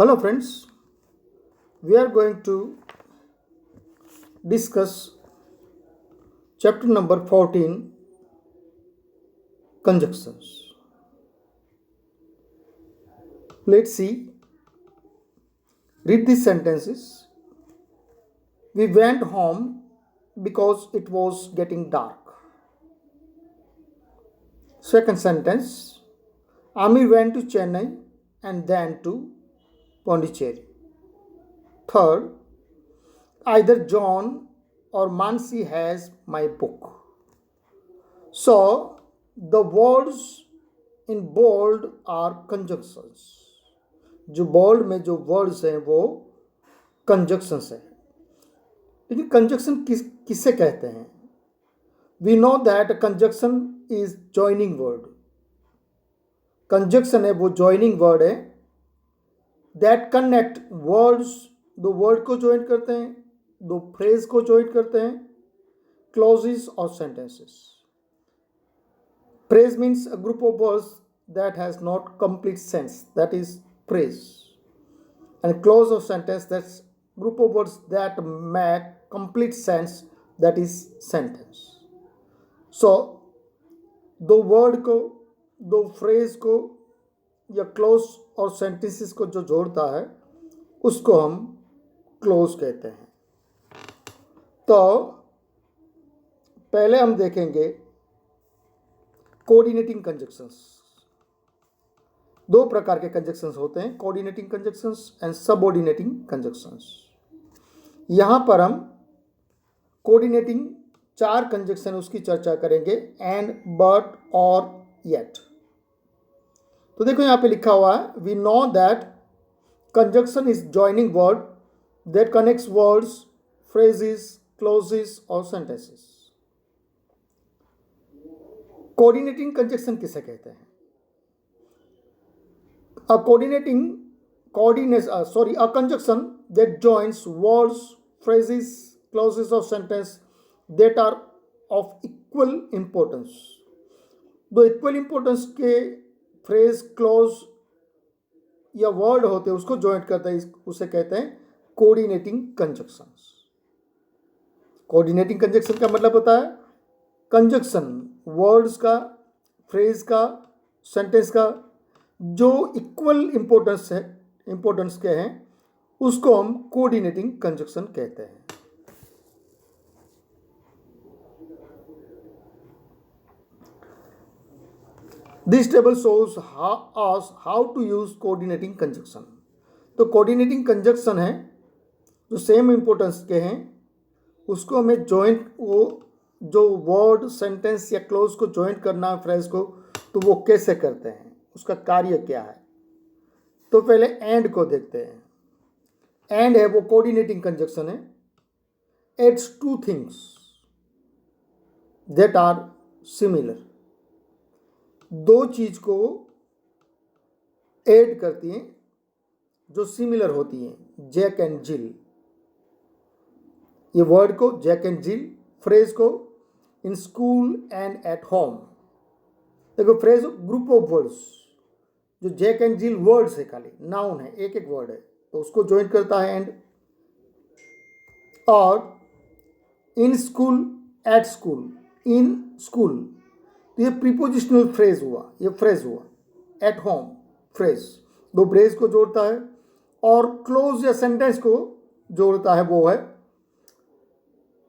Hello, friends. We are going to discuss chapter number 14 Conjunctions. Let's see. Read these sentences. We went home because it was getting dark. Second sentence. Ami went to Chennai and then to Pondicherry. Third, either John or Mansi has my book. So, the words in bold are conjunctions. जो bold में जो words हैं वो conjunctions हैं. लेकिन conjunction किससे कहते हैं? We know that conjunction is joining word. Conjunction है वो जॉइनिंग वर्ड है दैट कनेक्ट वर्ड्स. दो वर्ड को ज्वाइन करते हैं, दो फ्रेज को ज्वाइन करते हैं, क्लॉजेस और sentences. Phrase means a group of words that has not complete sense, that is phrase. And clause of sentence, that's group of words that make complete sense, that is sentence. So दो word को, दो phrase को या close और sentences को जो जोड़ता है उसको हम क्लोज कहते हैं. तो पहले हम देखेंगे कोऑर्डिनेटिंग कंजक्शंस. दो प्रकार के कंजक्शंस होते हैं, coordinating conjunctions and subordinating conjunctions. यहाँ पर हम कोऑर्डिनेटिंग 4 कंजक्शन उसकी चर्चा करेंगे, एंड, बट, और, येट. तो देखो यहाँ पे लिखा हुआ है, we know that conjunction is joining word that connects words, phrases, clauses और सेंटेंसेस. कोऑर्डिनेटिंग कंजक्शन किसे कहते हैं? A conjunction that joins words, phrases, clauses of sentence that are of equal importance. दो इक्वल इंपॉर्टेंस के phrase, clause या word होते हैं उसको ज्वाइन करता है, उसे कहते हैं कोऑर्डिनेटिंग कंजक्शंस. कोऑर्डिनेटिंग कंजक्शन का मतलब होता है कंजक्शन वर्ड्स का, फ्रेज का, सेंटेंस का जो इक्वल इंपॉर्टेंस के हैं उसको हम कोऑर्डिनेटिंग कंजक्शन कहते हैं. This table shows how to use coordinating conjunction. तो कोऑर्डिनेटिंग कंजक्शन है जो सेम इंपॉर्टेंस के हैं उसको हमें ज्वाइन, वो जो वर्ड, सेंटेंस या क्लोज को ज्वाइन करना है फ्रेज को, तो वो कैसे करते हैं, उसका कार्य क्या है. तो पहले एंड को देखते हैं. एंड है वो कोऑर्डिनेटिंग कंजक्शन है. Adds two things that are similar. दो चीज को ऐड करती हैं जो सिमिलर होती हैं. जैक एंड जिल, ये वर्ड को जैक एंड जिल, फ्रेज को in school and at home. देखो फ्रेज ग्रुप ऑफ वर्ड्स, जो जैक एंड जिल वर्ड्स है, खाली नाउन है, एक एक वर्ड है, तो उसको ज्वाइन करता है एंड. और in school, at school, in school, तो ये प्रीपोजिशनल फ्रेज हुआ, ये फ्रेज हुआ. एट होम फ्रेज, दो फ्रेज को जोड़ता है. और क्लोज या सेंटेंस को जोड़ता है, वो है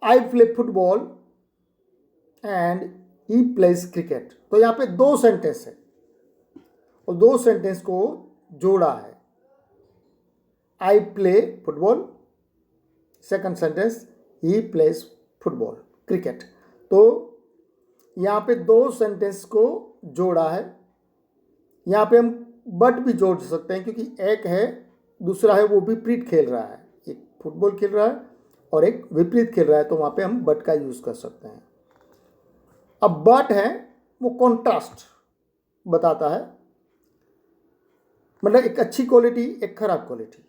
I play football and he plays cricket. तो यहाँ पे दो सेंटेंस है और दो सेंटेंस को जोड़ा है. I play football, second sentence he plays football, cricket. तो यहाँ पे दो सेंटेंस को जोड़ा है. यहाँ पे हम बट भी जोड़ सकते हैं क्योंकि एक है, दूसरा है वो विपरीत खेल रहा है. एक फुटबॉल खेल रहा है और एक विपरीत खेल रहा है, तो वहाँ पे हम बट का यूज़ कर सकते हैं. अब बट है वो कॉन्ट्रास्ट बताता है, मतलब एक अच्छी क्वालिटी, एक खराब क्वालिटी,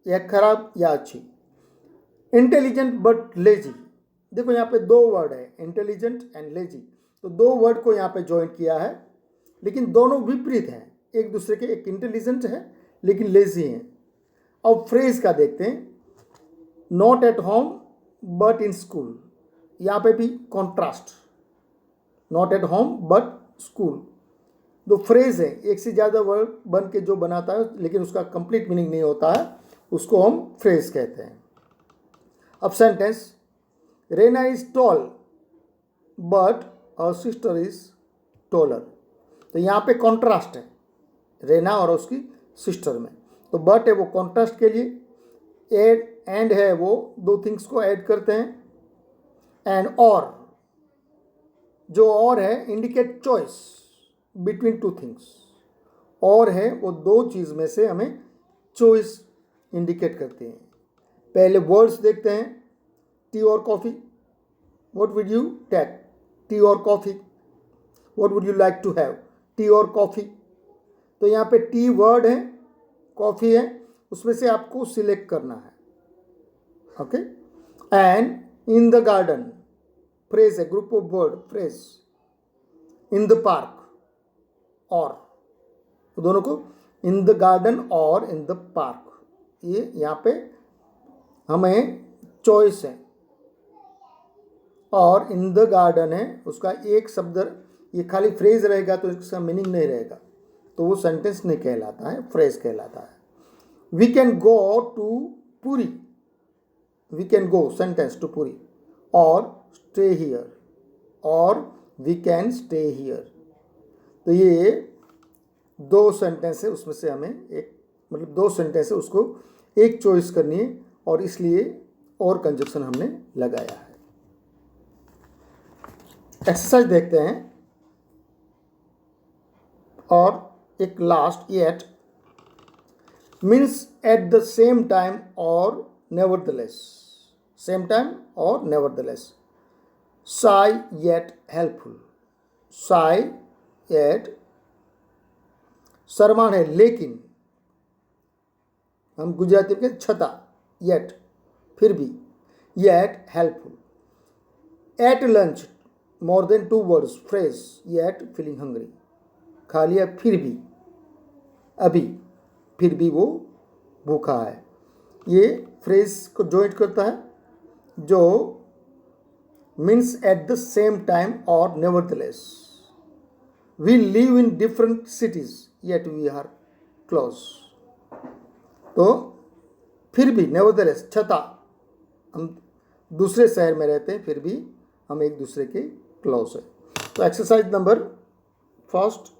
या खराब या अच्छी. Intelligent but lazy. देखो यहाँ पे दो वर्ड है, इंटेलिजेंट एंड लेजी. तो दो वर्ड को यहाँ पे ज्वाइन किया है, लेकिन दोनों विपरीत हैं एक दूसरे के. एक इंटेलिजेंट है लेकिन लेजी हैं। अब फ्रेज का देखते हैं, not at home but in school. यहाँ पे भी contrast, not at home but school. दो फ्रेज है, एक से ज़्यादा वर्ड बन के जो बनाता है लेकिन उसका कंप्लीट मीनिंग नहीं होता है, उसको हम फ्रेज कहते हैं। अब sentence, Reena is tall but our sister is taller. तो यहाँ पे कॉन्ट्रास्ट है रेना और उसकी सिस्टर में, तो बट है वो कॉन्ट्रास्ट के लिए, एड एंड है वो दो थिंग्स को ऐड करते हैं, एंड और, जो और है indicate choice between two things. और है वो दो चीज़ में से हमें चॉइस इंडिकेट करते हैं। पहले वर्ड्स देखते हैं, टी और coffee, what would you take, tea और coffee, what would you like to have, tea और कॉफ़ी। तो यहाँ पे टी वर्ड है, कॉफ़ी है, उसमें से आपको सिलेक्ट करना है, okay. And in the garden, phrase है, group of word phrase. In the park, और, तो दोनों को इन द गार्डन और इन द पार्क, ये यहाँ पे हमें चॉइस है। और इन द गार्डन है, उसका एक शब्द, ये खाली फ्रेज रहेगा तो इसका मीनिंग नहीं रहेगा, तो वो सेंटेंस नहीं कहलाता है, फ्रेज कहलाता है। We can go to Puri, we can go sentence to Puri, और स्टे हियर, और वी कैन स्टे हियर। तो ये दो सेंटेंस है, उसमें से हमें एक, मतलब दो सेंटेंस है, उसको एक चॉइस करनी है, और इसलिए और कंजक्शन हमने लगाया है। एक्सरसाइज देखते हैं, और एक last, yet means at the same time और नेवरदलेस, सेम टाइम और nevertheless. Shy yet helpful, shy yet, सरमान है लेकिन, हम गुजराती में छता, येट फिर भी, yet helpful. Ate lunch, more than two words phrase, yet feeling hungry, खा लिया फिर भी, अभी, फिर भी वो भूखा है। ये फ्रेज को जॉइंट करता है, जो means at the same time और nevertheless. We live in different cities yet we are close. तो फिर भी, नेवरदलेस, छता, हम दूसरे शहर में रहते हैं, फिर भी हम एक दूसरे के क्लोज है। तो exercise number first,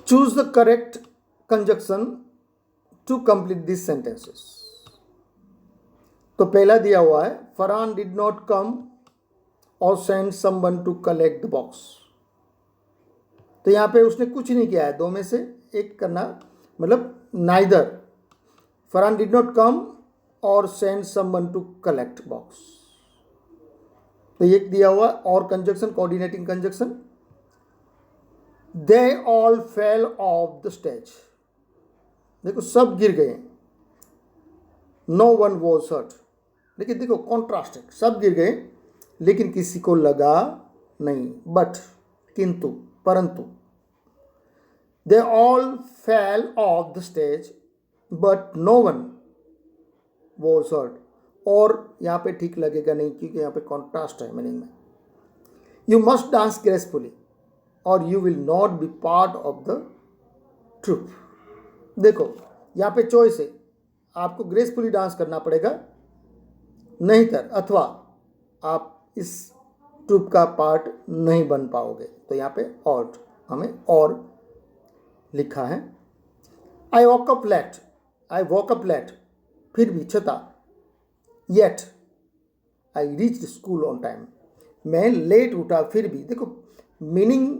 choose the correct conjunction to complete these sentences। तो पहला दिया हुआ है, Farhan did not come or send someone to collect the box। तो यहाँ पे उसने कुछ नहीं किया है, दो में से एक करना, मतलब neither, Farhan did not come or send someone to collect box। तो एक दिया हुआ और conjunction, coordinating conjunction, they all fell off the stage। देखो सब गिर गए, no one was hurt। लेकिन देखो कॉन्ट्रास्ट है, सब गिर गए लेकिन किसी को लगा नहीं, बट, किंतु, परंतु। they all fell off the stage but no one was hurt। और यहाँ पे ठीक लगेगा नहीं, क्योंकि यहाँ पे कॉन्ट्रास्ट है मीनिंग में। you must dance gracefully or you will not be part of the troupe। देखो यहाँ पे चॉइस है, आपको ग्रेसफुली डांस करना पड़ेगा, नहीं तर, अथवा आप इस ट्रूप का पार्ट नहीं बन पाओगे। तो यहाँ पे और, हमें और लिखा है। I woke up late, I woke up late, फिर भी, छता, yet I reach school on time, मैं लेट उठा फिर भी। देखो मीनिंग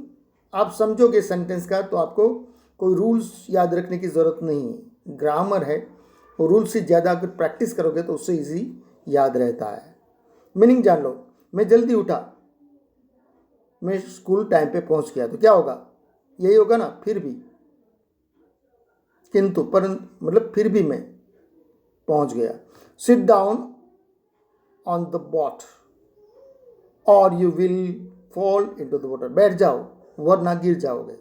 आप समझोगे सेंटेंस का, तो आपको कोई रूल्स याद रखने की ज़रूरत नहीं है, ग्रामर है, और रूल्स से ज़्यादा अगर प्रैक्टिस करोगे तो उससे इजी याद रहता है। मीनिंग जान लो, मैं जल्दी उठा, मैं स्कूल टाइम पे पहुंच गया, तो क्या होगा, यही होगा ना, फिर भी, किंतु, पर, मतलब फिर भी मैं, पहुंच गया. Sit down on the boat और you will fall into the water. बैठ जाओ वरना गिर जाओगे.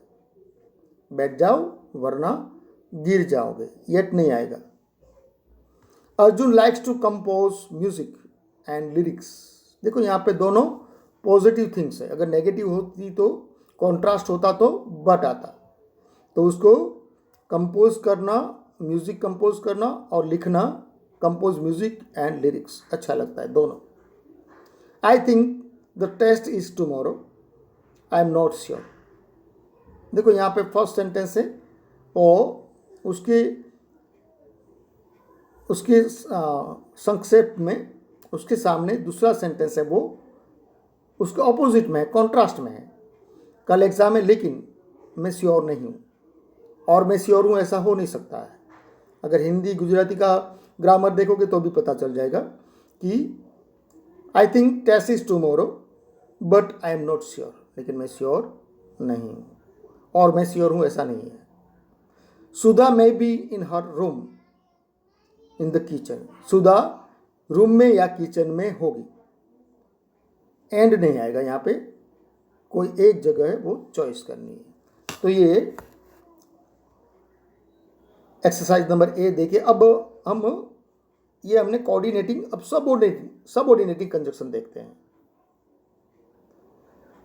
बैठ जाओ वरना गिर जाओगे. येट नहीं आएगा. Arjun likes to compose music and lyrics. देखो यहाँ पे दोनों पॉजिटिव थिंग्स है. अगर नेगेटिव होती तो कॉन्ट्रास्ट होता तो बट आता. तो उसको कंपोज करना, म्यूजिक कंपोज करना और लिखना, कंपोज म्यूजिक एंड लिरिक्स अच्छा लगता है दोनों. I think the test is tomorrow. I am not sure. देखो यहाँ पे फर्स्ट सेंटेंस है और उसके संक्षेप में उसके सामने दूसरा सेंटेंस है, वो उसके ऑपोजिट में है, कॉन्ट्रास्ट में है. कल एग्जाम है लेकिन मैं श्योर नहीं हूँ और मैं श्योर हूँ ऐसा हो नहीं सकता है. अगर हिंदी गुजराती का ग्रामर देखोगे तो भी पता चल जाएगा कि I think test is tomorrow but I am not sure. लेकिन मैं श्योर नहीं हूँ और मैं श्योर हूँ ऐसा नहीं है. Sudha may be in her room in the kitchen. Sudha room में या किचन में होगी. एंड नहीं आएगा यहाँ पे, कोई एक जगह है वो चॉइस करनी है. तो ये एक्सरसाइज नंबर ए देखिए. अब हमने कोऑर्डिनेटिंग, अब सबऑर्डिनेटिंग कंजक्शन देखते हैं.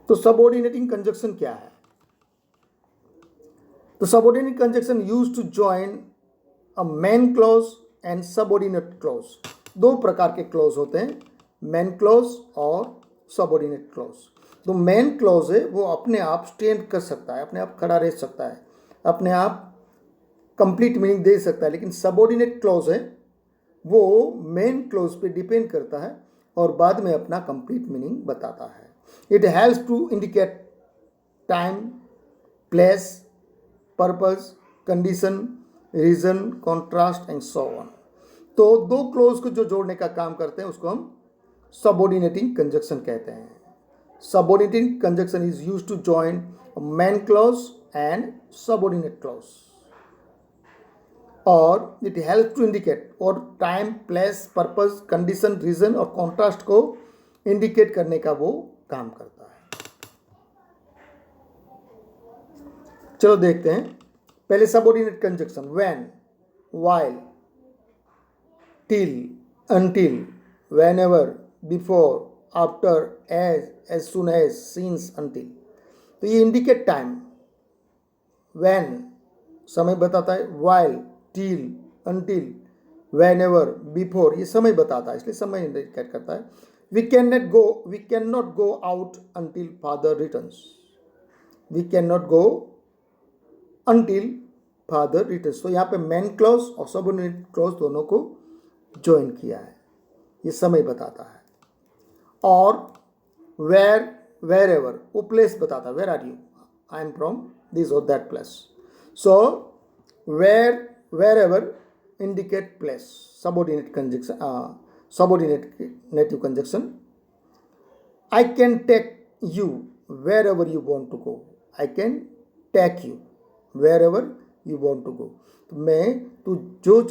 तो सबऑर्डिनेटिंग कंजक्शन क्या है? तो subordinate conjunction used to join a main clause and subordinate clause. दो प्रकार के क्लॉज होते हैं, मेन क्लॉज और सबऑर्डिनेट क्लॉज. तो मेन क्लॉज है वो अपने आप स्टैंड कर सकता है, अपने आप खड़ा रह सकता है, अपने आप कंप्लीट मीनिंग दे सकता है. लेकिन सबऑर्डिनेट क्लॉज है वो मेन क्लॉज पे डिपेंड करता है और बाद में अपना कंप्लीट मीनिंग बताता है. It helps to indicate time, place, purpose, condition, reason, contrast and so on. तो दो क्लॉज को जो जोड़ने का काम करते हैं उसको हम सबऑर्डिनेटिंग कंजक्शन कहते हैं. Subordinating conjunction is used to join main clause and subordinate clause. और इट हेल्प टू इंडिकेट, और time, place, purpose, condition, reason और कॉन्ट्रास्ट को इंडिकेट करने का वो काम करता है. चलो देखते हैं. पहले subordinate conjunction when, while, till, until, whenever, before, after, as soon as, since, until. तो ये इंडिकेट टाइम. व्हेन समय बताता है, while, till, until, whenever, before ये समय बताता है, इसलिए समय इंडिकेट करता है. We can not go out until father returns. We can not go until father returns. तो यहाँ पे मेन क्लॉज और सबऑर्डिनेट क्लॉज दोनों को ज्वाइन किया है, ये समय बताता है. और वेर एवर वो प्लेस बताता है. Where are you? I am from this और that place. So wherever indicate place. Subordinate conjunction, subordinative conjunction. I can take you wherever you want to go. I can take you wherever you want to go. तो मैं तू जो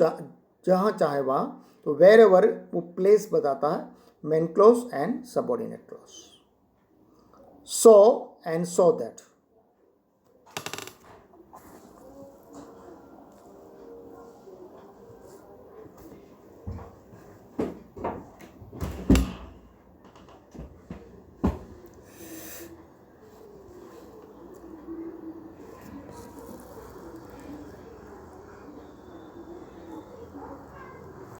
जहाँ चाहे वहाँ. तो where ever वो place बताता है, main clause and subordinate clause. So and so that.